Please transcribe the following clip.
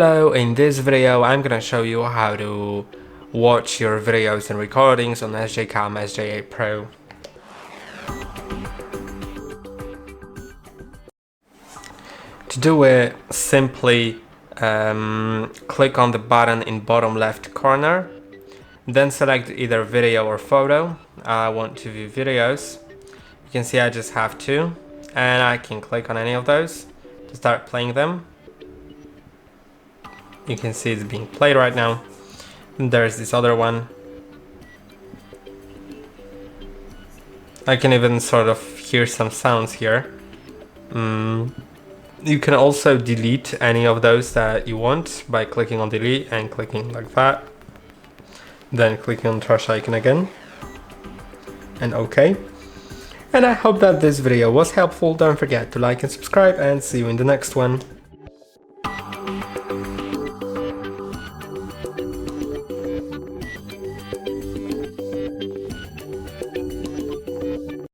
Hello, in this video I'm gonna show you how to watch your videos and recordings on SJCAM SJ8 PRO. To do it, simply click on the button in bottom left corner, then select either video or photo. I want to view videos. You can see I just have two, and I can click on any of those to start playing them. You can see it's being played right now. And there's this other one. I can even sort of hear some sounds here. You can also delete any of those that you want by clicking on delete and clicking like that. Then clicking on trash icon again. And OK. And I hope that this video was helpful. Don't forget to like and subscribe, and see you in the next one.